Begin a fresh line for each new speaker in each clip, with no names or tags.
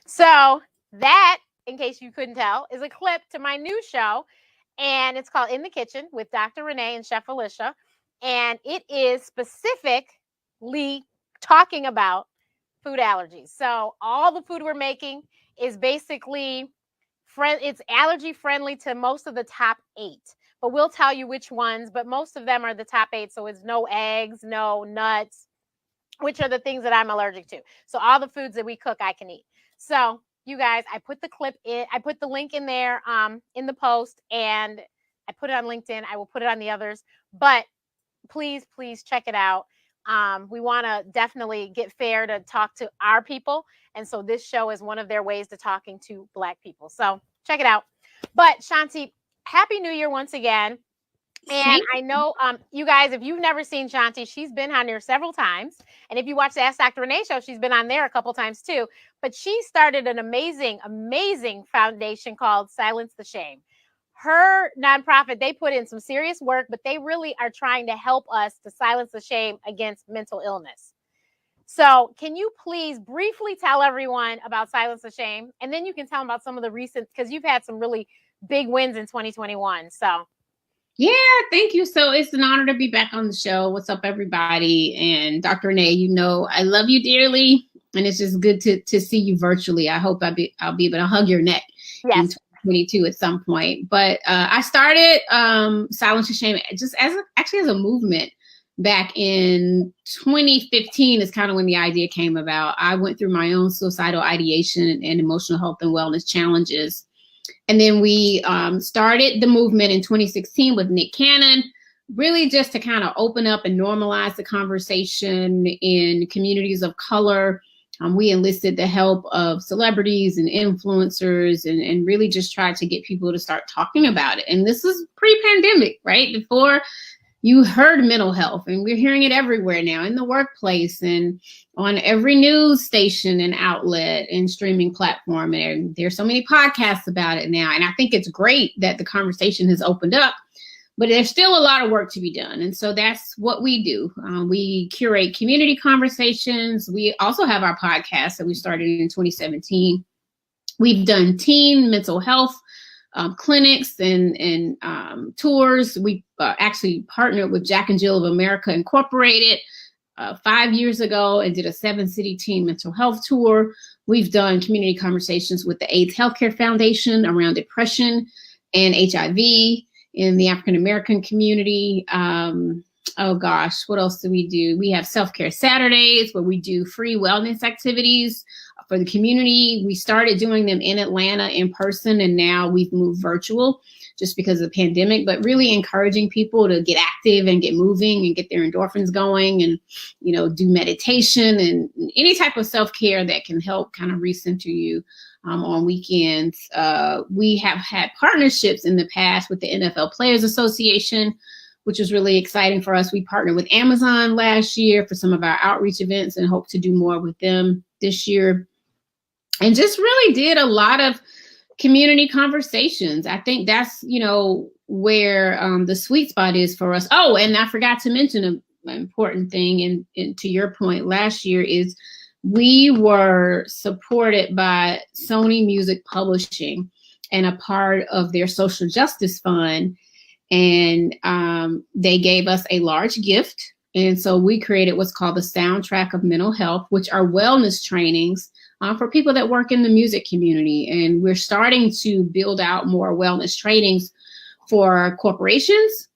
So that, in case you couldn't tell, is a clip to my new show. And it's called In the Kitchen with Dr. Renee and Chef Alicia. And it is specifically talking about food allergies. So all the food we're making is basically it's allergy friendly to most of the top 8. But we'll tell you which ones. But most of them are the top 8. So it's no eggs, no nuts, which are the things that I'm allergic to. So all the foods that we cook, I can eat. So you guys, I put the clip in, I put the link in there in the post, and I put it on LinkedIn. I will put it on the others, but please check it out. We want to definitely get fair to talk to our people. And so this show is one of their ways to talking to Black people. So check it out. But Shanti, Happy New Year once again. And I know you guys, if you've never seen Shanti, she's been on here several times. And if you watch the Ask Dr. Renee show, she's been on there a couple times too. But she started an amazing foundation called Silence the Shame. Her nonprofit, they put in some serious work, but they really are trying to help us to silence the shame against mental illness. So can you please briefly tell everyone about Silence the Shame? And then you can tell them about some of the recent, because you've had some really big wins in 2021. So.
Yeah, thank you. So it's an honor to be back on the show. What's up, everybody? And Dr. Renee, you know I love you dearly, and it's just good to see you virtually. I hope I'll be able to hug your neck in 2022 at some point. But I started Silence the Shame just as a movement back in 2015 is kind of when the idea came about. I went through my own suicidal ideation and emotional health and wellness challenges. And then we started the movement in 2016 with Nick Cannon, really just to kind of open up and normalize the conversation in communities of color. We enlisted the help of celebrities and influencers and really just tried to get people to start talking about it. And this is pre-pandemic, right? Before you heard mental health, and we're hearing it everywhere now in the workplace and on every news station and outlet and streaming platform. And there's so many podcasts about it now. And I think it's great that the conversation has opened up, but there's still a lot of work to be done. And so that's what we do. We curate community conversations. We also have our podcast that we started in 2017. We've done teen mental health clinics and tours. We actually partnered with Jack and Jill of America Incorporated 5 years ago and did a 7-city teen mental health tour. We've done community conversations with the AIDS Healthcare Foundation around depression and HIV in the African American community. Oh gosh, what else do we do? We have self-care Saturdays where we do free wellness activities for the community. We started doing them in Atlanta in person, and now we've moved virtual just because of the pandemic, but really encouraging people to get active and get moving and get their endorphins going and, you know, do meditation and any type of self-care that can help kind of recenter you on weekends. We have had partnerships in the past with the NFL Players Association, which was really exciting for us. We partnered with Amazon last year for some of our outreach events and hope to do more with them this year. And just really did a lot of community conversations. I think that's, you know, where the sweet spot is for us. Oh, and I forgot to mention an important thing, and to your point last year, is we were supported by Sony Music Publishing and a part of their social justice fund. And they gave us a large gift. And so we created what's called the Soundtrack of Mental Health, which are wellness trainings for people that work in the music community. And we're starting to build out more wellness trainings for corporations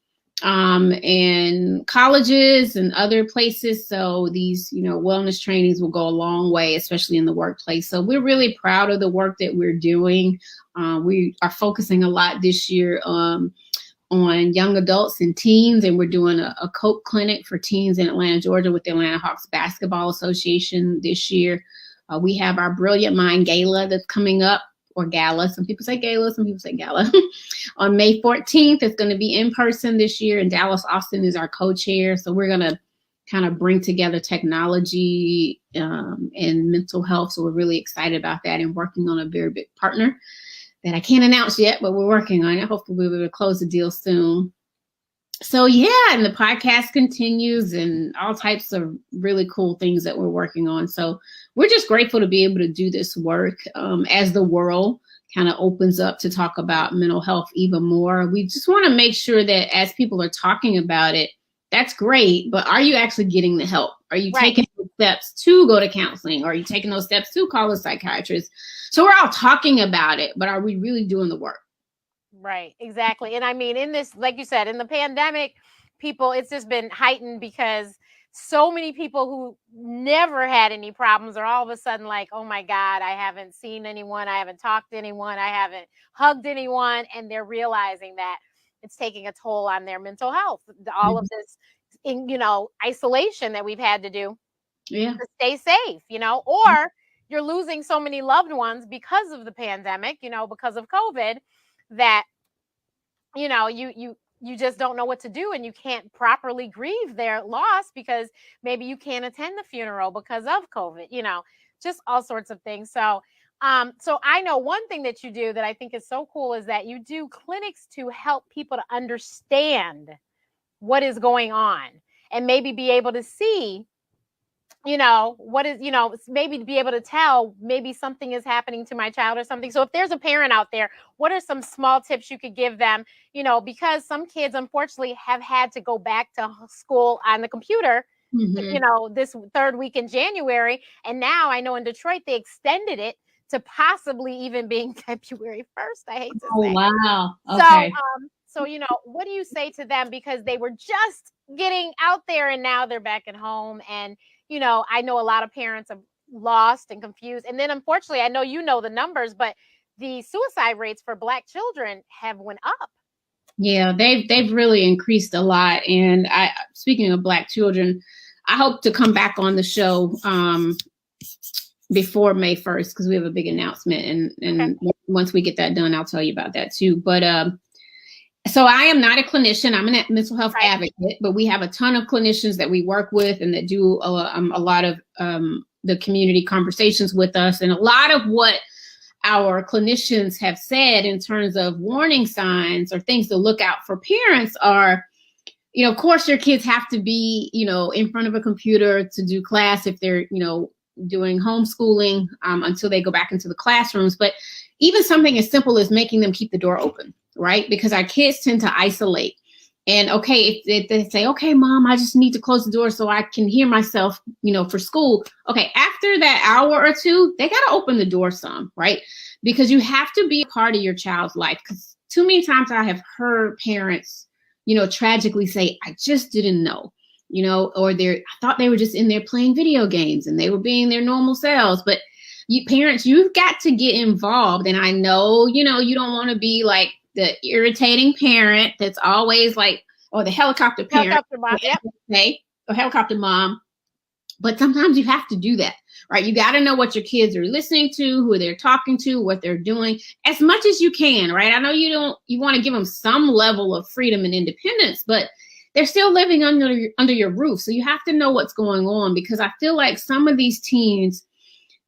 and colleges and other places. So these, you know, wellness trainings will go a long way, especially in the workplace. So we're really proud of the work that we're doing. We are focusing a lot this year on young adults and teens, and we're doing a COPE clinic for teens in Atlanta, Georgia with the Atlanta Hawks Basketball Association this year. We have our Brilliant Mind Gala that's coming up, or gala. Some people say gala, some people say gala. On May 14th, it's going to be in person this year, and Dallas Austin is our co-chair. So we're going to kind of bring together technology and mental health. So we're really excited about that and working on a very big partner that I can't announce yet, but we're working on it. Hopefully we'll be able to close the deal soon. So yeah, and the podcast continues and all types of really cool things that we're working on. So we're just grateful to be able to do this work as the world kind of opens up to talk about mental health even more. We just want to make sure that as people are talking about it, that's great, but are you actually getting the help? Are you taking those steps to go to counseling? Are you taking those steps to call a psychiatrist? So we're all talking about it, but are we really doing the work?
Right, exactly. And I mean, in this, like you said, in the pandemic, people, it's just been heightened because so many people who never had any problems are all of a sudden like, oh my God, I haven't seen anyone, I haven't talked to anyone, I haven't hugged anyone. And they're realizing that it's taking a toll on their mental health. All of this, isolation that we've had to do to stay safe, or you're losing so many loved ones because of the pandemic, because of COVID, that you just don't know what to do, and you can't properly grieve their loss because maybe you can't attend the funeral because of COVID, just all sorts of things. So I know one thing that you do that I think is so cool is that you do clinics to help people to understand what is going on and maybe be able to see what is, maybe to be able to tell maybe something is happening to my child or something. So if there's a parent out there, what are some small tips you could give them, because some kids unfortunately have had to go back to school on the computer, this third week in January. And now I know in Detroit, they extended it to possibly even being February 1st. I hate to say.
Wow. Okay.
So, what do you say to them? Because they were just getting out there and now they're back at home. And, I know a lot of parents are lost and confused. And then unfortunately, I know the numbers, but the suicide rates for Black children have went up.
Yeah, they've really increased a lot. And speaking of Black children, I hope to come back on the show before May 1st, because we have a big announcement. And once we get that done, I'll tell you about that too. But so I am not a clinician. I'm a mental health advocate, but we have a ton of clinicians that we work with and that do a lot of the community conversations with us. And a lot of what our clinicians have said in terms of warning signs or things to look out for parents are, of course, your kids have to be, in front of a computer to do class if they're, doing homeschooling until they go back into the classrooms. But even something as simple as making them keep the door open, right? Because our kids tend to isolate. And if they say, okay, mom, I just need to close the door so I can hear myself, for school. Okay, after that hour or two, they got to open the door some, right? Because you have to be a part of your child's life. Because too many times I have heard parents, tragically say, I just didn't know, or I thought they were just in there playing video games and they were being their normal selves. But parents, you've got to get involved. And I know, you don't want to be like the irritating parent that's always like, or the helicopter parent, or helicopter mom. But sometimes you have to do that, right? You got to know what your kids are listening to, who they're talking to, what they're doing, as much as you can, right? I know you want to give them some level of freedom and independence, but they're still living under your roof. So you have to know what's going on, because I feel like some of these teens,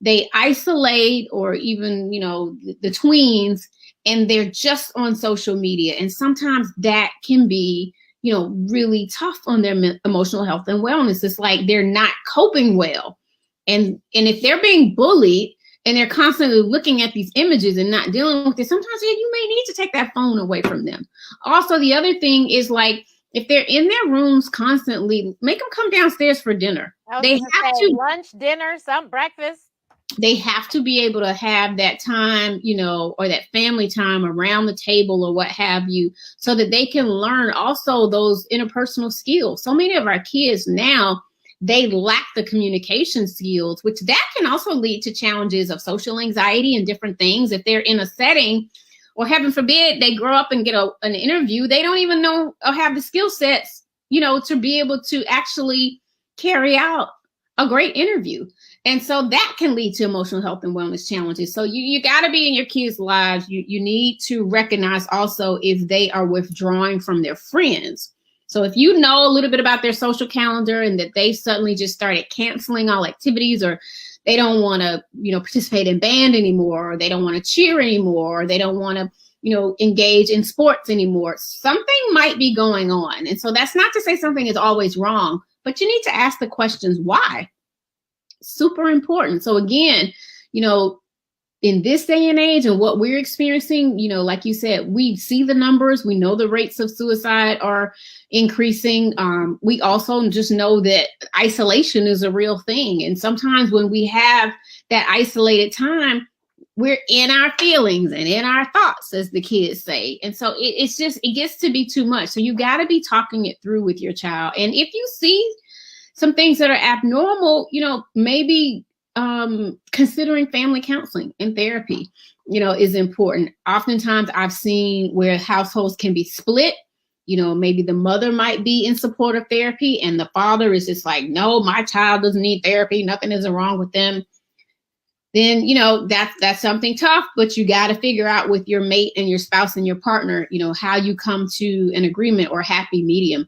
they isolate, or even, the tweens, and they're just on social media. And sometimes that can be, really tough on their emotional health and wellness. It's like they're not coping well. And if they're being bullied and they're constantly looking at these images and not dealing with it, sometimes you may need to take that phone away from them. Also, the other thing is, like, if they're in their rooms constantly, make them come downstairs for dinner. They have to
lunch, dinner, some breakfast.
They have to be able to have that time, or that family time around the table or what have you, so that they can learn also those interpersonal skills. So many of our kids now, they lack the communication skills, which that can also lead to challenges of social anxiety and different things. If they're in a setting, or heaven forbid, they grow up and get an interview, they don't even know or have the skill sets, to be able to actually carry out a great interview. And so that can lead to emotional health and wellness challenges. So you got to be in your kids' lives. You need to recognize also if they are withdrawing from their friends. So if you know a little bit about their social calendar and that they suddenly just started canceling all activities, or they don't want to, participate in band anymore, or they don't want to cheer anymore, or they don't want to, engage in sports anymore. Something might be going on. And so that's not to say something is always wrong, but you need to ask the questions why. Super important. So again, in this day and age and what we're experiencing, like you said, we see the numbers. We know the rates of suicide are increasing. We also just know that isolation is a real thing. And sometimes when we have that isolated time, we're in our feelings and in our thoughts, as the kids say. And so it gets to be too much. So you got to be talking it through with your child. And if you see some things that are abnormal, maybe considering family counseling and therapy, is important. Oftentimes I've seen where households can be split. Maybe the mother might be in support of therapy and the father is just like, no, my child doesn't need therapy. Nothing is wrong with them. Then, that's something tough, but you got to figure out with your mate and your spouse and your partner, how you come to an agreement or happy medium,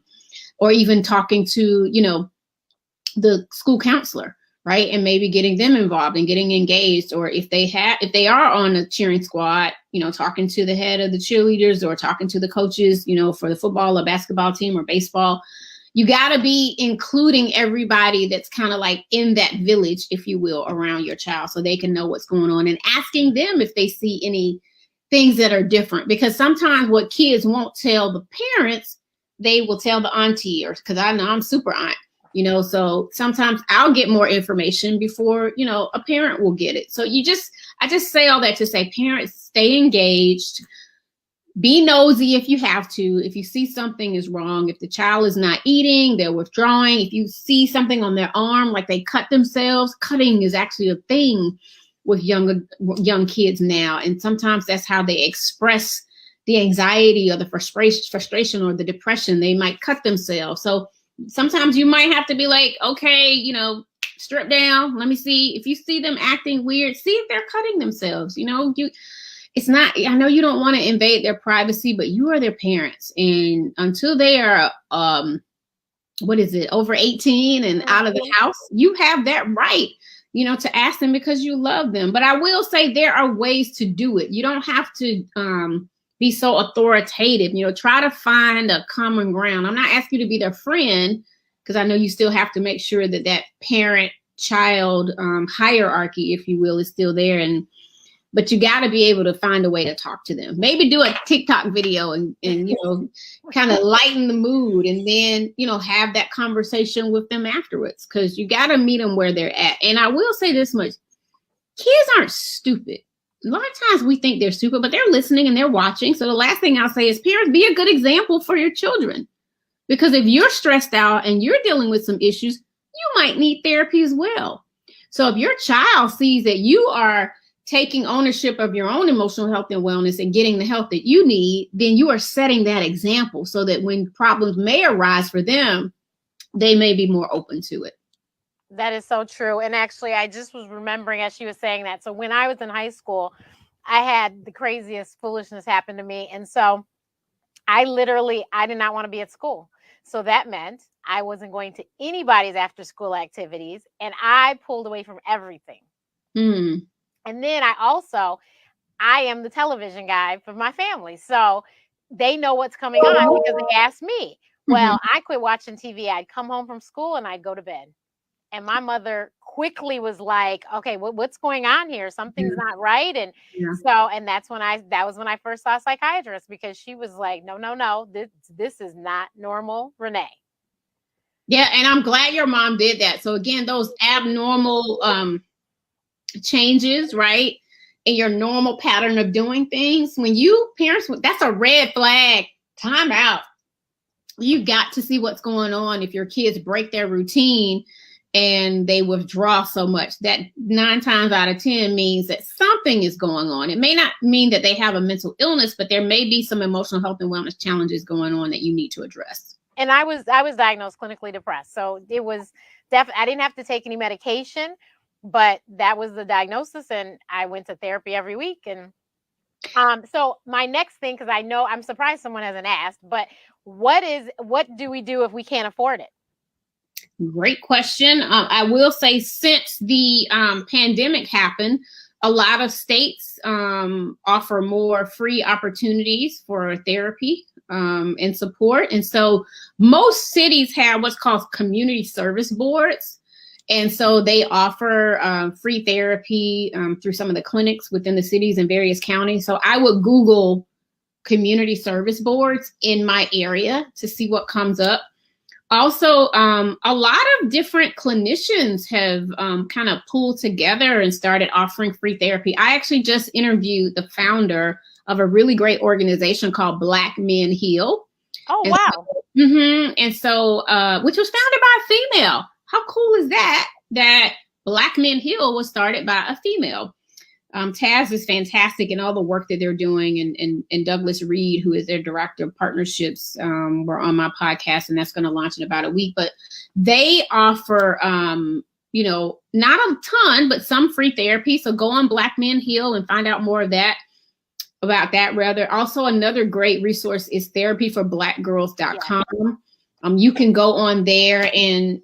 or even talking to, the school counselor, right? And maybe getting them involved and getting engaged, or if they are on a cheering squad, talking to the head of the cheerleaders or talking to the coaches, for the football or basketball team or baseball. You got to be including everybody that's kind of like in that village, if you will, around your child, so they can know what's going on, and asking them if they see any things that are different. Because sometimes what kids won't tell the parents, they will tell the auntie, or because I know I'm super aunt, so sometimes I'll get more information before, a parent will get it. So I just say all that to say, parents, stay engaged. Be nosy if you have to. If you see something is wrong, if the child is not eating, they're withdrawing, if you see something on their arm, like they cut themselves, cutting is actually a thing with young kids now. And sometimes that's how they express the anxiety or the frustration or the depression. They might cut themselves. So sometimes you might have to be like, okay, strip down. Let me see. If you see them acting weird, see if they're cutting themselves. It's not, I know you don't want to invade their privacy, but you are their parents. And until they are, over 18 and out of the house, you have that right, to ask them because you love them. But I will say there are ways to do it. You don't have to be so authoritative, try to find a common ground. I'm not asking you to be their friend, because I know you still have to make sure that parent-child hierarchy, if you will, is still there. But you got to be able to find a way to talk to them. Maybe do a TikTok video and kind of lighten the mood, and then, have that conversation with them afterwards, because you got to meet them where they're at. And I will say this much, kids aren't stupid. A lot of times we think they're stupid, but they're listening and they're watching. So the last thing I'll say is, parents, be a good example for your children, because if you're stressed out and you're dealing with some issues, you might need therapy as well. So if your child sees that you are taking ownership of your own emotional health and wellness and getting the help that you need, then you are setting that example so that when problems may arise for them, they may be more open to it.
That is so true. And actually, I just was remembering as she was saying that. So when I was in high school, I had the craziest foolishness happen to me. And so I did not want to be at school. So that meant I wasn't going to anybody's after school activities, and I pulled away from everything. And then I am the television guy for my family. So they know what's coming on because they asked me. Well, I quit watching TV. I'd come home from school and I'd go to bed. And my mother quickly was like, okay, what's going on here? Something's not right. And and that was when I first saw a psychiatrist, because she was like, no, this is not normal, Renee.
Yeah. And I'm glad your mom did that. So again, those abnormal changes, right, in your normal pattern of doing things, when parents, that's a red flag. Time out. You've got to see what's going on. If your kids break their routine and they withdraw so much, that 9 times out of 10 means that something is going on. It may not mean that they have a mental illness, but there may be some emotional health and wellness challenges going on that you need to address.
And I was diagnosed clinically depressed. So it was I didn't have to take any medication, but that was the diagnosis. And I went to therapy every week. And so my next thing, because I know I'm surprised someone hasn't asked, but what do we do if we can't afford it?
Great question. I will say, since the pandemic happened, a lot of states offer more free opportunities for therapy and support. And so most cities have what's called community service boards. And so they offer free therapy through some of the clinics within the cities and various counties. So I would Google community service boards in my area to see what comes up. Also, a lot of different clinicians have kind of pulled together and started offering free therapy. I actually just interviewed the founder of a really great organization called Black Men Heal.
Oh, and wow.
Which was founded by a female. How cool is that? That Black Men Heal was started by a female. Taz is fantastic in all the work that they're doing. And Douglas Reed, who is their director of partnerships, were on my podcast, and that's going to launch in about a week. But they offer, not a ton, but some free therapy. So go on Black Men Heal and find out more of that. About that, rather. Also, another great resource is therapyforblackgirls.com. Yeah. You can go on there and,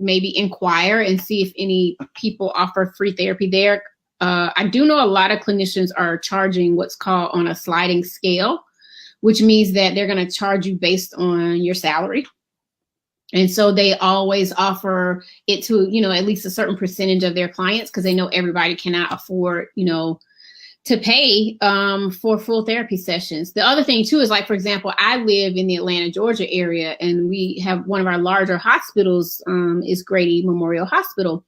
maybe inquire and see if any people offer free therapy there. I do know a lot of clinicians are charging what's called on a sliding scale, which means that they're going to charge you based on your salary. And so they always offer it to, at least a certain percentage of their clients, because they know everybody cannot afford, to pay for full therapy sessions. The other thing too is, like, for example, I live in the Atlanta, Georgia area, and we have one of our larger hospitals is Grady Memorial Hospital.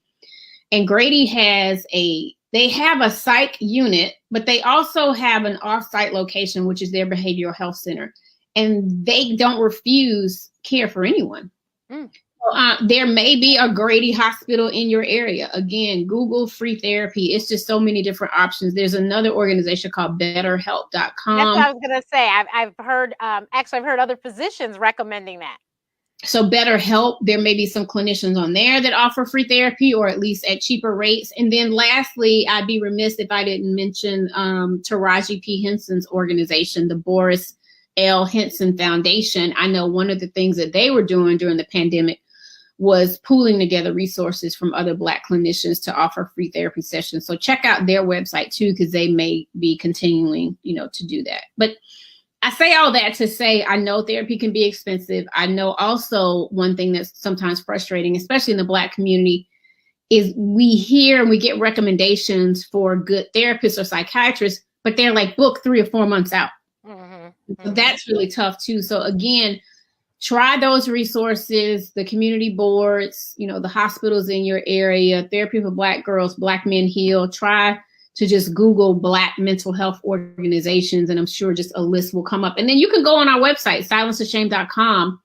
And Grady they have a psych unit, but they also have an off-site location, which is their behavioral health center. And they don't refuse care for anyone. Mm. There may be a Grady hospital in your area. Again, Google free therapy. It's just so many different options. There's another organization called betterhelp.com.
That's what I was going to say. I've heard, I've heard other physicians recommending that.
So BetterHelp, there may be some clinicians on there that offer free therapy, or at least at cheaper rates. And then lastly, I'd be remiss if I didn't mention Taraji P. Henson's organization, the Boris L. Henson Foundation. I know one of the things that they were doing during the pandemic was pooling together resources from other Black clinicians to offer free therapy sessions. So check out their website too, because they may be continuing, to do that. But I say all that to say, I know therapy can be expensive. I know also one thing that's sometimes frustrating, especially in the Black community, is we hear and we get recommendations for good therapists or psychiatrists, but they're like booked 3 or 4 months out. Mm-hmm. So that's really tough too. So again, try those resources, the community boards, the hospitals in your area, Therapy for Black Girls, Black Men Heal. Try to just Google Black mental health organizations, and I'm sure just a list will come up. And then you can go on our website, silenceofshame.com,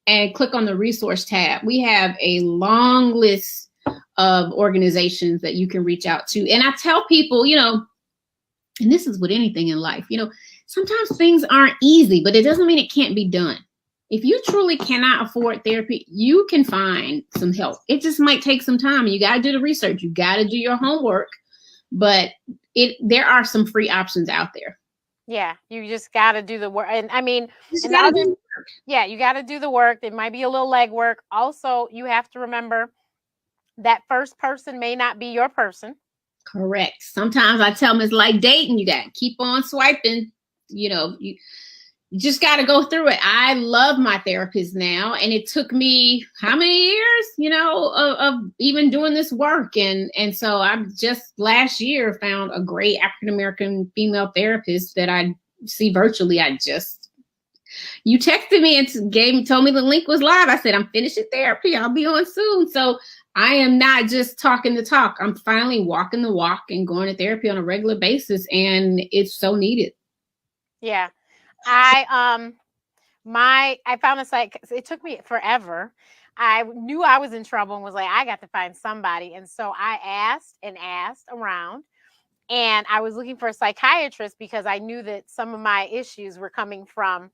and click on the resource tab. We have a long list of organizations that you can reach out to. And I tell people, and this is with anything in life, sometimes things aren't easy, but it doesn't mean it can't be done. If you truly cannot afford therapy, you can find some help. It just might take some time. You got to do the research. You got to do your homework. But there are some free options out there.
Yeah, you just got to do the work. And I mean, you got to do the work. It might be a little legwork. Also, you have to remember that first person may not be your person.
Correct. Sometimes I tell them it's like dating. You got to keep on swiping. You just got to go through it. I love my therapist now. And it took me how many years, of even doing this work. And so I just last year found a great African-American female therapist that I see virtually. You texted me and told me the link was live. I said, I'm finishing therapy. I'll be on soon. So I am not just talking the talk. I'm finally walking the walk and going to therapy on a regular basis. And it's so needed.
Yeah. I found this, it took me forever. I knew I was in trouble and was like, I got to find somebody. And so I asked around, and I was looking for a psychiatrist because I knew that some of my issues were coming from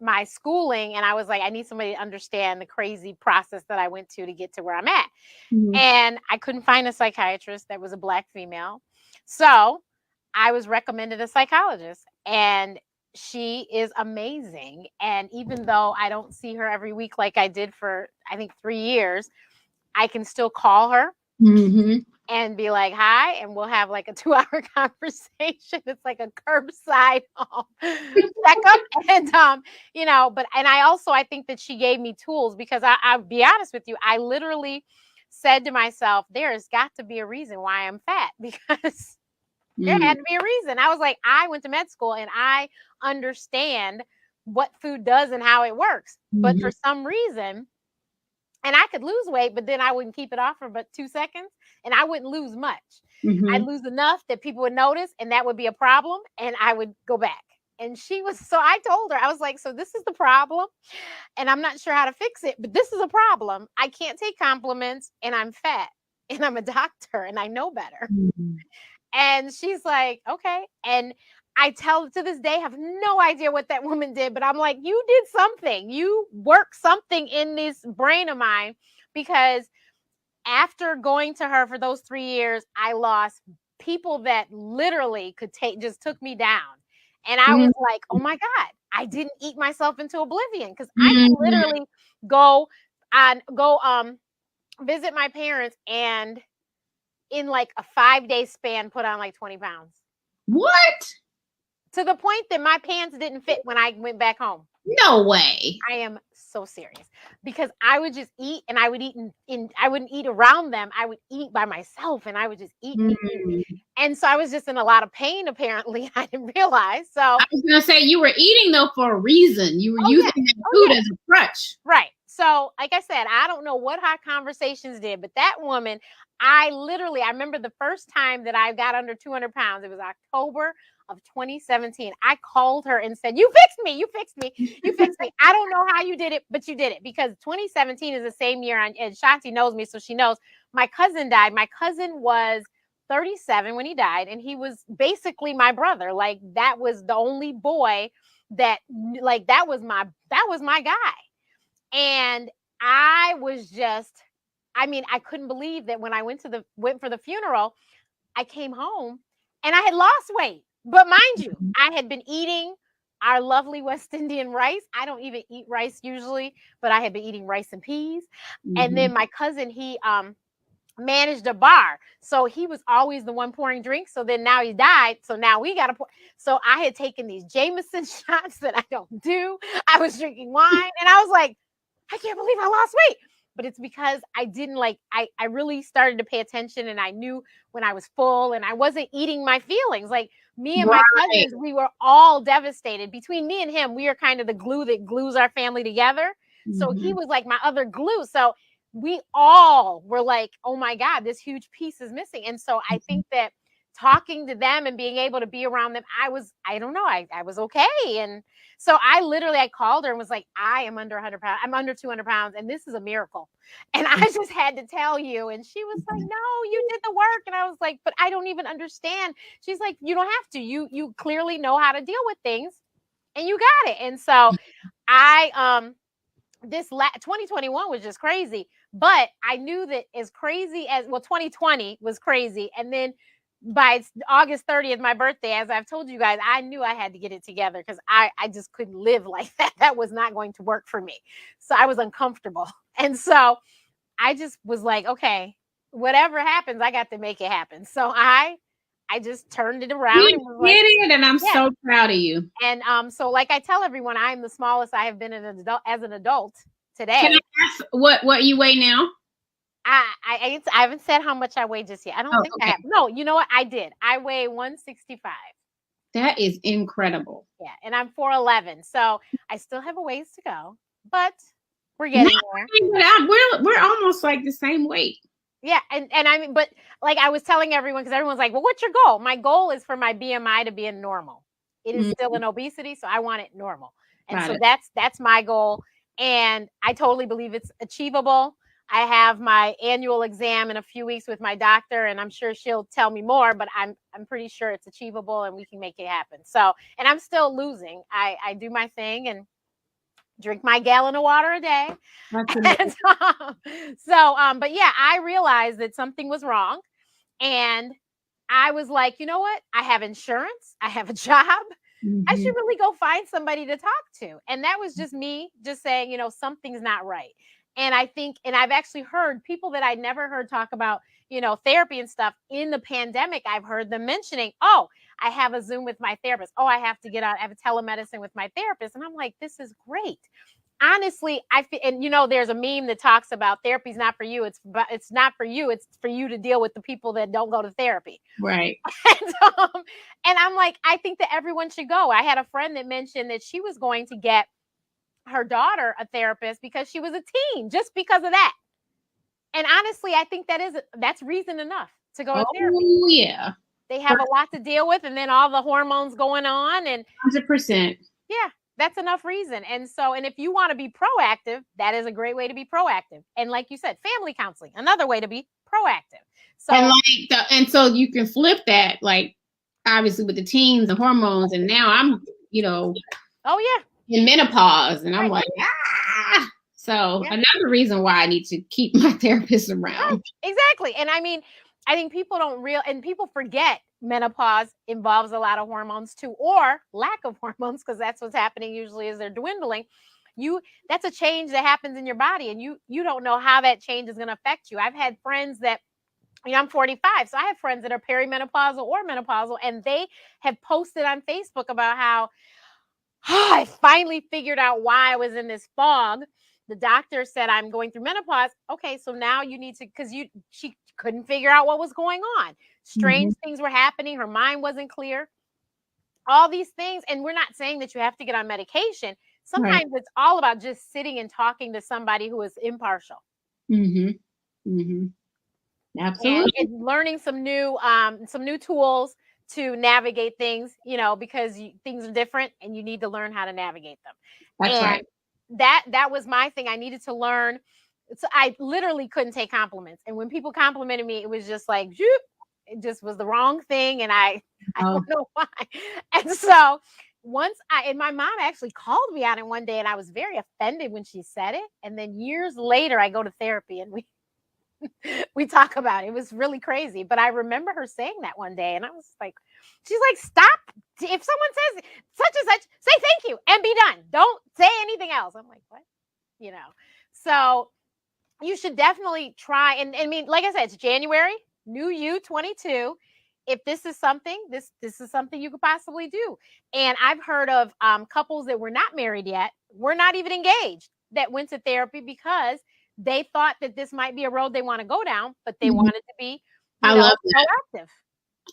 my schooling. And I was like, I need somebody to understand the crazy process that I went to get to where I'm at. Mm-hmm. And I couldn't find a psychiatrist that was a Black female. So I was recommended a psychologist, and she is amazing. And even though I don't see her every week like I did for, I think, 3 years, I can still call her. Mm-hmm. and be like, hi, and we'll have like a 2-hour conversation. It's like a curbside checkup. And I think that she gave me tools, because I'll be honest with you, I literally said to myself, there's got to be a reason why I'm fat, because there had to be a reason. I was like, I went to med school and I understand what food does and how it works. But for some reason, and I could lose weight, but then I wouldn't keep it off for but 2 seconds, and I wouldn't lose much. I'd lose enough that people would notice, and that would be a problem, and I would go back. And so I told her, I was like, so this is the problem, and I'm not sure how to fix it, but this is a problem. I can't take compliments, and I'm fat, and I'm a doctor, and I know better. And she's like, okay. And I to this day, have no idea what that woman did, but I'm like, you did something. You worked something in this brain of mine, because after going to her for those 3 years, I lost people that literally just took me down. And I was like, oh my God, I didn't eat myself into oblivion, because I can literally go visit my parents and in like a 5-day span put on like 20 pounds.
What?
To the point that my pants didn't fit when I went back home.
No way.
I am so serious, because I would just eat, and I would eat I wouldn't eat around them. I would eat by myself, and I would just eat. And so I was just in a lot of pain, apparently. I didn't realize. So
I was going to say, you were eating though for a reason. You were using that food as a crutch.
Right. So like I said, I don't know what hot conversations did, but that woman, I remember the first time that I got under 200 pounds. It was October of 2017. I called her and said, you fixed me. You fixed me. You fixed me. I don't know how you did it, but you did it, because 2017 is the same year. And Shanti knows me, so she knows my cousin died. My cousin was 37 when he died, and he was basically my brother. Like, that was the only boy that was my guy. And I was just, I couldn't believe that when I went for the funeral, I came home and I had lost weight. But mind you, I had been eating our lovely West Indian rice. I don't even eat rice usually, but I had been eating rice and peas. And then my cousin, he managed a bar. So he was always the one pouring drinks. So then now he died. So now we got to pour. So I had taken these Jameson shots that I don't do. I was drinking wine, and I was like, I can't believe I lost weight. But it's because I didn't I really started to pay attention, and I knew when I was full, and I wasn't eating my feelings. Like, me and my cousins, we were all devastated. Between me and him, we are kind of the glue that glues our family together. So he was like my other glue. So we all were like, oh my God, this huge piece is missing. And so I think that talking to them and being able to be around them, I was okay. And so I called her and was like, I am under 100 pounds. I'm under 200 pounds. And this is a miracle. And I just had to tell you. And she was like, no, you did the work. And I was like, but I don't even understand. She's like, you don't have to. You clearly know how to deal with things, and you got it. And so 2021 was just crazy. But I knew that as crazy as 2020 was crazy. And then by August 30th, my birthday, as I've told you guys, I knew I had to get it together, because I just couldn't live like that. That was not going to work for me. So I was uncomfortable. And so I just was like, okay, whatever happens, I got to make it happen. So I just turned it around.
You did it, and I'm so proud of you.
And so like I tell everyone, I am the smallest I have been as an adult today.
Can I ask what you weigh now?
I haven't said how much I weigh just yet. I don't think I have. No, you know what? I did. I weigh 165.
That is incredible.
Yeah, and I'm 4'11", so I still have a ways to go, but we're getting there.
We're almost like the same weight.
Yeah, and I mean, but like I was telling everyone, because everyone's like, well, what's your goal? My goal is for my BMI to be in normal. It is still an obesity, so I want it normal. And so that's my goal. And I totally believe it's achievable. I have my annual exam in a few weeks with my doctor, and I'm sure she'll tell me more, but I'm pretty sure it's achievable and we can make it happen. So, and I'm still losing. I do my thing and drink my gallon of water a day. And, but yeah, I realized that something was wrong, and I was like, you know what? I have insurance. I have a job. I should really go find somebody to talk to. And that was just me just saying, something's not right. And I think, and I've actually heard people that I never heard talk about therapy and stuff. In the pandemic, I've heard them mentioning, oh, I have a Zoom with my therapist. Oh, I have to get out. I have a telemedicine with my therapist. And I'm like, this is great. Honestly, and there's a meme that talks about therapy's not for you. It's not for you. It's for you to deal with the people that don't go to therapy.
Right.
And I'm like, I think that everyone should go. I had a friend that mentioned that she was going to get her daughter a therapist because she was a teen, just because of that. And honestly, I think that's reason enough to go to therapy.
Oh, yeah.
They have a lot to deal with, and then all the hormones going on, and
100%.
Yeah, that's enough reason. And if you want to be proactive, that is a great way to be proactive. And like you said, family counseling, another way to be proactive. So
and so you can flip that, like obviously with the teens and hormones, and now I'm,
oh yeah,
in menopause, and I'm like, ah. So another reason why I need to keep my therapist around.
Right. Exactly. And I mean, I think people people forget menopause involves a lot of hormones too, or lack of hormones, because that's what's happening usually as they're dwindling. That's a change that happens in your body, and you don't know how that change is going to affect you. I've had friends that, I'm 45, so I have friends that are perimenopausal or menopausal, and they have posted on Facebook about how, I finally figured out why I was in this fog. The doctor said I'm going through menopause. Okay, so now you need to, because she couldn't figure out what was going on. Strange things were happening. Her mind wasn't clear. All these things. And we're not saying that you have to get on medication. Sometimes it's all about just sitting and talking to somebody who is impartial.
Absolutely.
And learning some new tools to navigate things, because things are different and you need to learn how to navigate them.
That's right.
That was my thing. I needed to learn. So I literally couldn't take compliments. And when people complimented me, it was just like, it just was the wrong thing. And I don't know why. And so and my mom actually called me on it one day, and I was very offended when she said it. And then years later, I go to therapy and we talk about it. It was really crazy. But I remember her saying that one day, and I was like, she's like, stop. If someone says such and such, say thank you and be done. Don't say anything else. I'm like, what? So you should definitely try. And I mean, like I said, it's January, new you 22. If this is something, this is something you could possibly do. And I've heard of couples that were not married yet, were not even engaged, that went to therapy because they thought that this might be a road they want to go down, but they wanted to be proactive.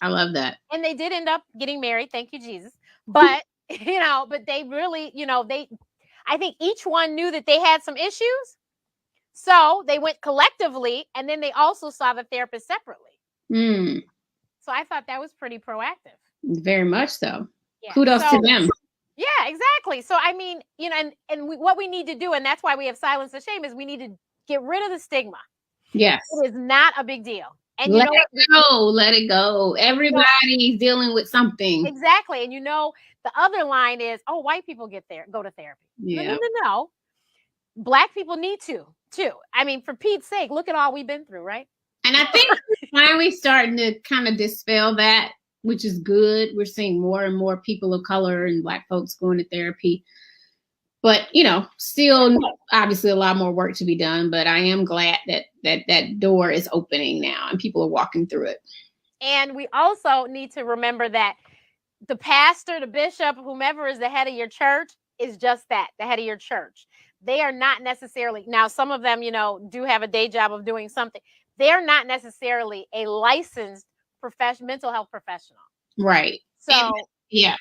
I love that.
And they did end up getting married. Thank you, Jesus. But, but they really, I think each one knew that they had some issues. So they went collectively, and then they also saw the therapist separately. So I thought that was pretty proactive.
Very much so. Yeah. Kudos to them.
Yeah, exactly. So, I mean, what we need to do, and that's why we have silence and shame, is we need to get rid of the stigma.
Yes.
It is not a big deal. And
let it go. Everybody's dealing with something.
Exactly. And the other line is, oh, white people go to therapy.
Yeah.
No. Black people need to too. I mean, for Pete's sake, look at all we've been through, right?
And I think we're finally starting to kind of dispel that, which is good. We're seeing more and more people of color and Black folks going to therapy. But, still obviously a lot more work to be done. But I am glad that door is opening now and people are walking through it. And
we also need to remember that the pastor, the bishop, whomever is the head of your church is just that, the head of your church. They are not necessarily, now some of them, do have a day job of doing something. They're not necessarily a licensed mental health professional.
Right.
So,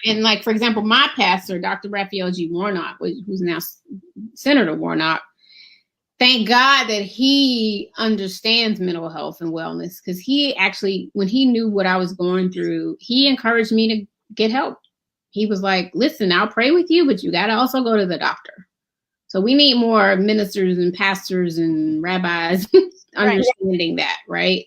and like, for example, my pastor, Dr. Raphael G. Warnock, who's now Senator Warnock, thank God that he understands mental health and wellness, because he actually, when he knew what I was going through, he encouraged me to get help. He was like, listen, I'll pray with you, but you got to also go to the doctor. So we need more ministers and pastors and rabbis understanding that, right?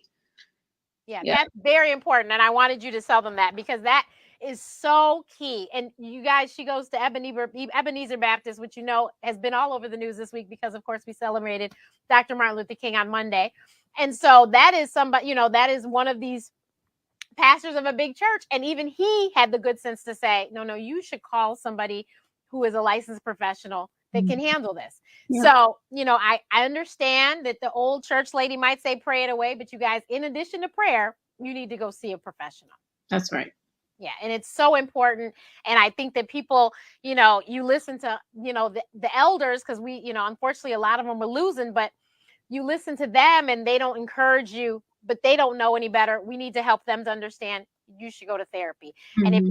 Yeah, that's very important. And I wanted you to tell them that, because that is so key. And you guys, she goes to Ebenezer Baptist, which has been all over the news this week because, of course, we celebrated Dr. Martin Luther King on Monday. And so that is somebody, that is one of these pastors of a big church. And even he had the good sense to say, no, you should call somebody who is a licensed professional
that can handle this.
Yeah.
So, I understand that the old church lady might say pray it away, but you guys, in addition to prayer, you need to go see a professional.
That's right.
Yeah. And it's so important. And I think that people, you listen to, the elders, because we, unfortunately, a lot of them are losing, but you listen to them and they don't encourage you, but they don't know any better. We need to help them to understand you should go to therapy. And if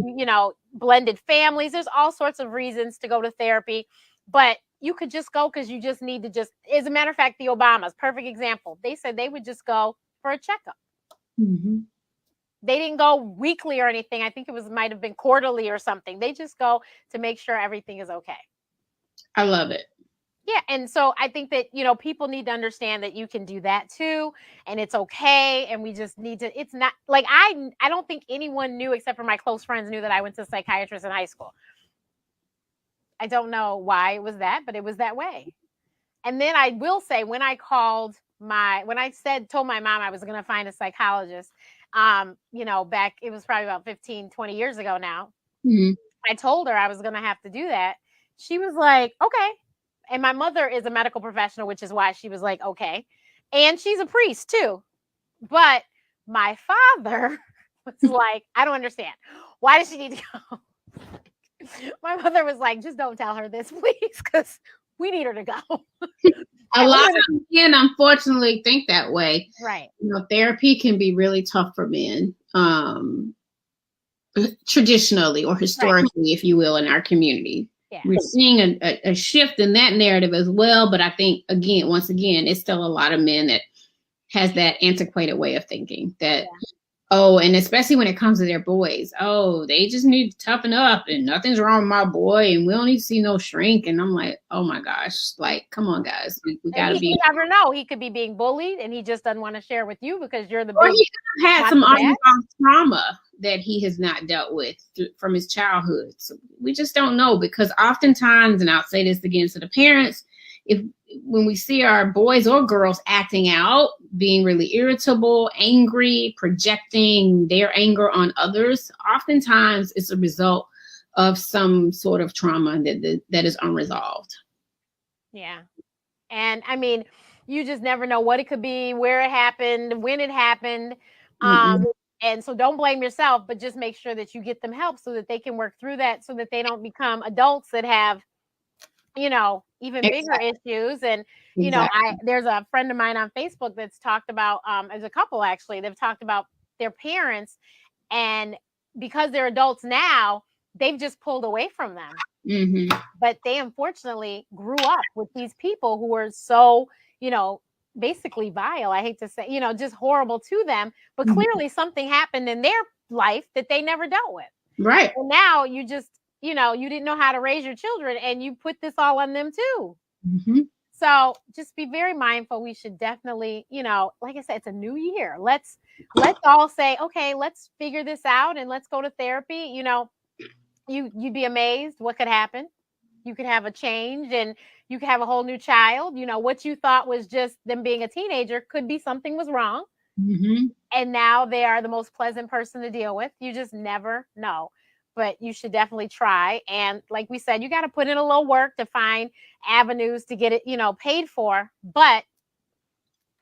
blended families, there's all sorts of reasons to go to therapy, but you could just go because you just need to as a matter of fact, the Obamas, perfect example. They said they would just go for a checkup. They didn't go weekly or anything. I think might have been quarterly or something. They just go to make sure everything is okay.
I love it.
Yeah. And so I think that, people need to understand that you can do that too. And it's okay. And we just need to, it's not like, I don't think anyone knew, except for my close friends, knew that I went to a psychiatrist in high school. I don't know why it was that, but it was that way. And then I will say, when I told my mom I was going to find a psychologist, back, it was probably about 15, 20 years ago now. I told her I was going to have to do that. She was like, okay. And my mother is a medical professional, which is why she was like, okay. And she's a priest too. But my father was like, I don't understand. Why does she need to go? My mother was like, just don't tell her this, please, because we need her to go.
A lot of men, unfortunately, think that way.
Right.
Therapy can be really tough for men, traditionally or historically, if you will, in our community. Yeah. We're seeing a shift in that narrative as well. But I think, once again, it's still a lot of men that has that antiquated way of thinking that, and especially when it comes to their boys, they just need to toughen up and nothing's wrong with my boy and we don't need to see no shrink. And I'm like, oh my gosh, like, come on, guys. We got to be.
You never know. He could be being bullied and he just doesn't want to share with you because you're the
Or he could have had some unresolved trauma that he has not dealt with from his childhood. So we just don't know, because oftentimes, and I'll say this again to the parents, when we see our boys or girls acting out, being really irritable, angry, projecting their anger on others, oftentimes it's a result of some sort of trauma that is unresolved.
Yeah. And I mean, you just never know what it could be, where it happened, when it happened. And so don't blame yourself, but just make sure that you get them help so that they can work through that, so that they don't become adults that have, even bigger issues. And, there's a friend of mine on Facebook that's talked about, as a couple, actually, they've talked about their parents, and because they're adults now, they've just pulled away from them. But they unfortunately grew up with these people who were so, basically vile. I hate to say, just horrible to them, but clearly something happened in their life that they never dealt with.
Right.
And now you just, you didn't know how to raise your children and you put this all on them too. So just be very mindful. We should definitely, like I said, it's a new year. Let's all say, okay, let's figure this out and let's go to therapy. You'd be amazed what could happen. You could have a change and you could have a whole new child. What you thought was just them being a teenager could be something was wrong. And now they are the most pleasant person to deal with. You just never know. But you should definitely try. And like we said, you got to put in a little work to find avenues to get it, paid for. But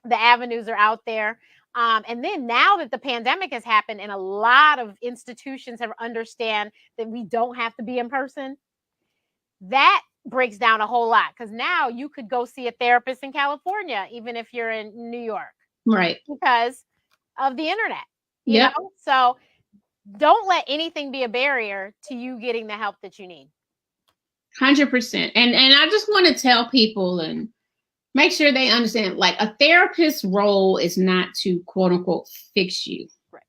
the avenues are out there. And then now that the pandemic has happened and a lot of institutions have understand that we don't have to be in person, that breaks down a whole lot, because now you could go see a therapist in California, even if you're in New York.
Right.
Because of the internet. You know? So don't let anything be a barrier to you getting the help that you need.
100%. And I just want to tell people and make sure they understand, like, a therapist's role is not to quote unquote fix you, right,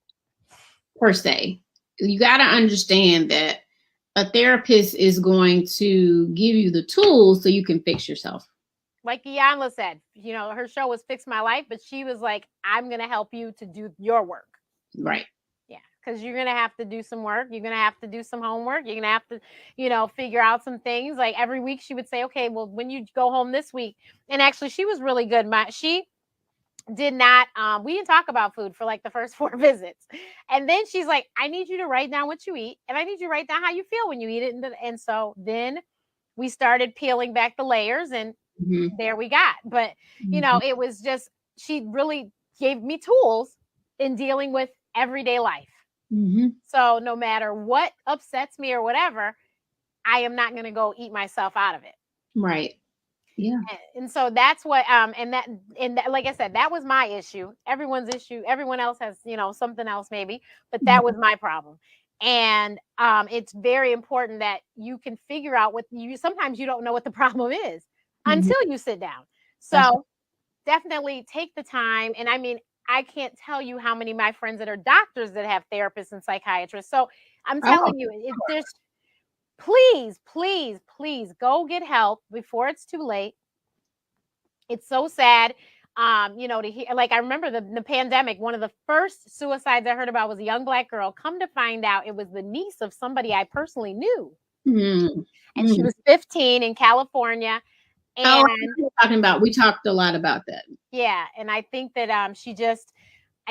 per se. You got to understand that a therapist is going to give you the tools so you can fix yourself.
Like Iyanla said, her show was Fix My Life, but she was like, I'm going to help you to do your work.
Right.
Yeah. Because you're going to have to do some work. You're going to have to do some homework. You're going to have to, figure out some things. Like every week she would say, okay, well, when you go home this week, and actually she was really good. She did not, we didn't talk about food for like the first 4 visits. And then she's like, I need you to write down what you eat. And I need you to write down how you feel when you eat it. And so then we started peeling back the layers, and there we got. But, you know, it was just, she really gave me tools in dealing with everyday life. So no matter what upsets me or whatever, I am not going to go eat myself out of it.
Right. Yeah.
And so that's what, and that, like I said, that was my issue. Everyone's issue. Everyone else has, you know, something else maybe, but that was my problem. And it's very important that you can figure out what you, sometimes you don't know what the problem is until you sit down. So definitely take the time. And I mean, I can't tell you how many of my friends that are doctors that have therapists and psychiatrists. So I'm telling you, there's, please, please, please go get help before it's too late. It's so sad. You know, to hear, like, I remember the pandemic, one of the first suicides I heard about was a young Black girl. Come to find out, it was the niece of somebody I personally knew. And she was 15 in California. And
talking about, we talked a lot about that.
Yeah. And I think that I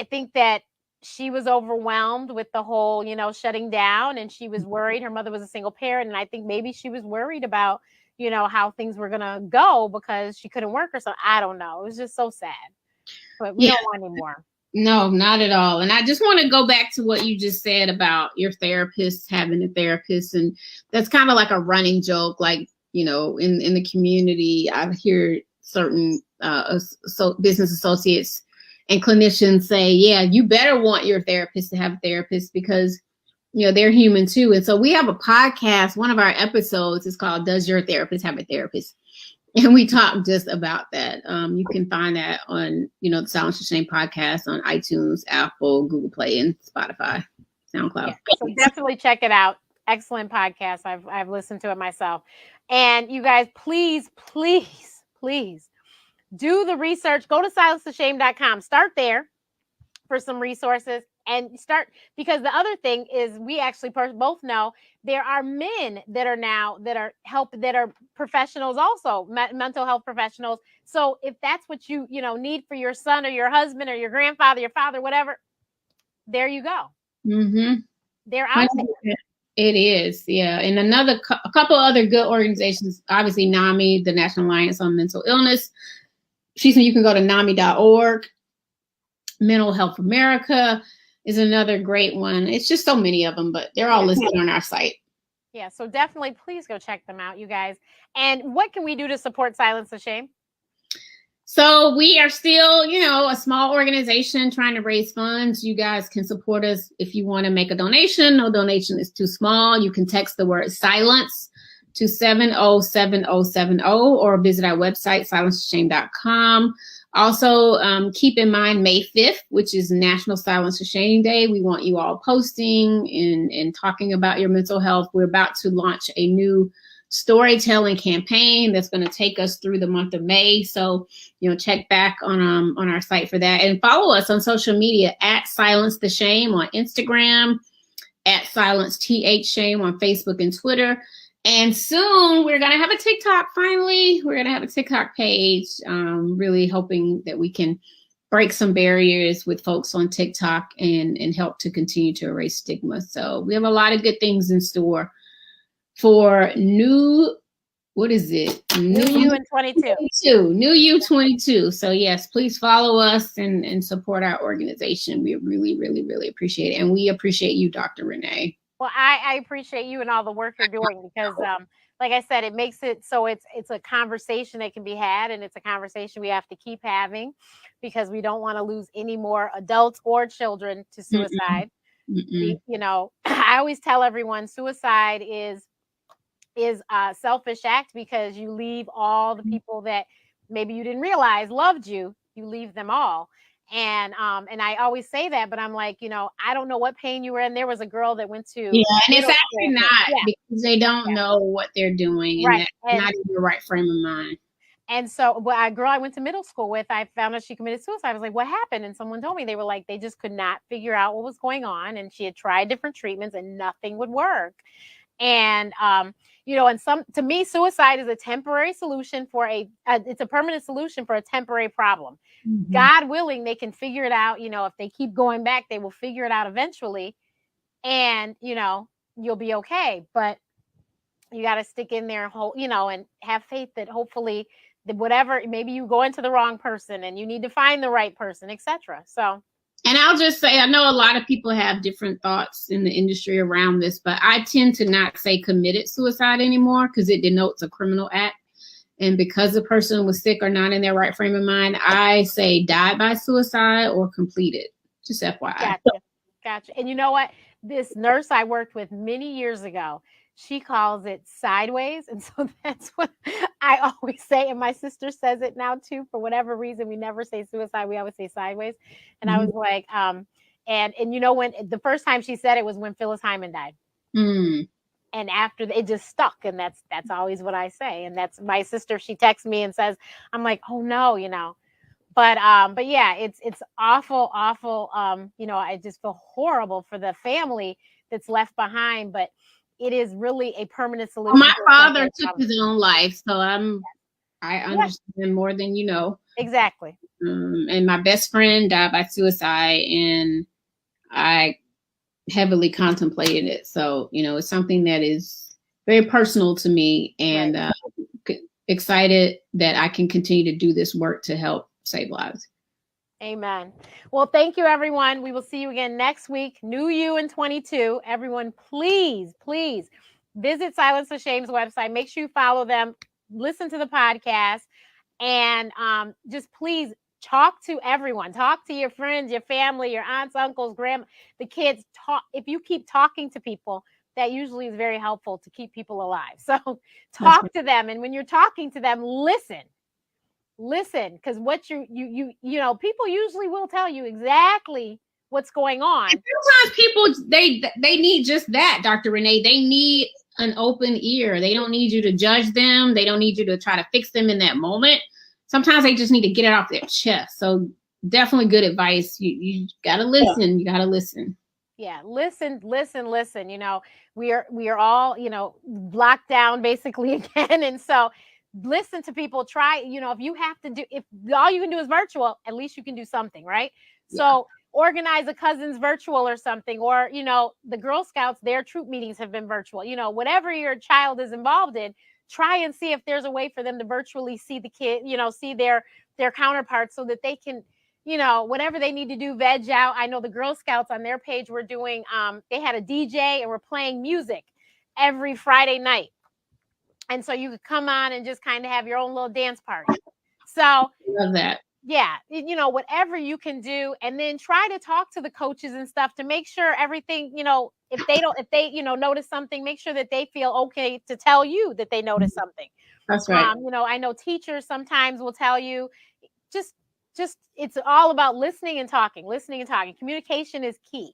think that she was overwhelmed with the whole, you know, shutting down, and she was worried. Her mother was a single parent. And I think maybe she was worried about, you know, how things were going to go because she couldn't work or something. I don't know. It was just so sad, but we don't want any more.
No, not at all. And I just want to go back to what you just said about your therapist having a therapist. And that's kind of like a running joke. Like, you know, in the community, I hear certain business associates and clinicians say, yeah, you better want your therapist to have a therapist because, you know, they're human too. And so we have a podcast. One of our episodes is called Does Your Therapist Have a Therapist? And we talk just about that. You can find that on, you know, the Silence to Shame podcast on iTunes, Apple, Google Play, and Spotify, SoundCloud.
Yeah, so definitely check it out. Excellent podcast. I've listened to it myself. And you guys, please, please, please do the research. Go to silencetheshame.com. Start there for some resources and start, because the other thing is we actually both know there are men that are now that are professionals also, mental health professionals. So if that's what you need for your son or your husband or your grandfather, your father, whatever, there you go. They're out there.
It is, yeah. And a couple other good organizations, obviously NAMI, the National Alliance on Mental Illness. You can go to NAMI.org. Mental Health America is another great one. It's just so many of them, but they're all listed on our site.
Yeah, so definitely please go check them out, you guys. And what can we do to support Silence the Shame?
So we are still, you know, a small organization trying to raise funds. You guys can support us if you want to make a donation. No donation is too small. You can text the word silence to 707070 or visit our website, silencetheshame.com. Also, keep in mind May 5th, which is National Silence to Shame Day. We want you all posting and talking about your mental health. We're about to launch a new storytelling campaign that's going to take us through the month of May. So, you know, check back on our site for that, and follow us on social media at Silence the Shame on Instagram, at Silence TH Shame on Facebook and Twitter. And soon we're going to have a TikTok. Finally, we're going to have a TikTok page. Really hoping that we can break some barriers with folks on TikTok and help to continue to erase stigma. So we have a lot of good things in store for New You in 22. New You 22. So yes, please follow us and support our organization. We really, really, really appreciate it. And we appreciate you, Dr. Renee.
Well, I appreciate you and all the work you're doing, because like I said, it makes it so it's a conversation that can be had, and it's a conversation we have to keep having, because we don't want to lose any more adults or children to suicide. You know, I always tell everyone suicide is a selfish act, because you leave all the people that maybe you didn't realize loved you. You leave them all. And I always say that, but I'm like, you know, I don't know what pain you were in. There was a girl that went to,
and it's actually not because they don't know what they're doing, and that's not in the right frame of mind. And
so, a girl I went to middle school with, I found out she committed suicide. I was like, what happened? And someone told me, they were like, they just could not figure out what was going on, and she had tried different treatments and nothing would work. And you know, and to me, suicide is a temporary solution for it's a permanent solution for a temporary problem. God willing, they can figure it out. You know, if they keep going back, they will figure it out eventually, and you know, you'll be okay. But you got to stick in there, and have faith that hopefully that whatever, maybe you go into the wrong person and you need to find the right person, etc. So.
And I'll just say, I know a lot of people have different thoughts in the industry around this, but I tend to not say committed suicide anymore because it denotes a criminal act. And because the person was sick or not in their right frame of mind, I say died by suicide or completed. Just FYI.
Gotcha. And you know what? This nurse I worked with many years ago, she calls it sideways. And so that's what I always say. And my sister says it now too. For whatever reason, we never say suicide. We always say sideways. And I was like, and you know, when the first time she said it was when Phyllis Hyman died. And after it just stuck. And that's always what I say. And that's my sister. She texts me and says, I'm like, oh no, you know. But yeah, it's awful. I just feel horrible for the family that's left behind. But it is really a permanent solution.
My father took his own life, so I understand more than you know.
Exactly.
And my best friend died by suicide, and I heavily contemplated it. So, it's something that is very personal to me, and excited that I can continue to do this work to help save lives.
Amen. Well, thank you, everyone. We will see you again next week. New you in 22. Everyone, please visit Silence the Shame's website. Make sure you follow them. Listen to the podcast. And just please talk to everyone. Talk to your friends, your family, your aunts, uncles, grandma, the kids. Talk. If you keep talking to people, that usually is very helpful to keep people alive. So talk to them. And when you're talking to them, listen, because what you people usually will tell you exactly what's going on.
And sometimes people they need just that, Dr. Renee. They need an open ear. They don't need you to judge them. They don't need you to try to fix them in that moment. Sometimes they just need to get it off their chest. So definitely good advice. You gotta listen. Yeah. You gotta listen.
Yeah, listen. We are all locked down basically again, and so. Listen to people. Try, if you have to do, if all you can do is virtual, at least you can do something, right? Yeah. So organize a cousin's virtual or something, or, the Girl Scouts, their troop meetings have been virtual, whatever your child is involved in, try and see if there's a way for them to virtually see the kid, see their counterparts so that they can, whatever they need to do, veg out. I know the Girl Scouts on their page were doing, they had a DJ and were playing music every Friday night. And so you could come on and just kind of have your own little dance party. So
love that.
Yeah. Whatever you can do. And then try to talk to the coaches and stuff to make sure everything, if they notice something, make sure that they feel okay to tell you that they notice something.
That's right.
I know teachers sometimes will tell you just it's all about listening and talking. Communication is key.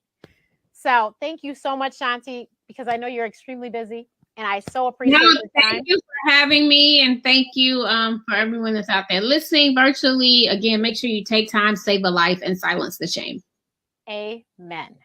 So thank you so much, Shanti, because I know you're extremely busy. And I so appreciate your time.
Thank you for having me. And thank you for everyone that's out there listening virtually. Again, make sure you take time, save a life, and silence the shame.
Amen.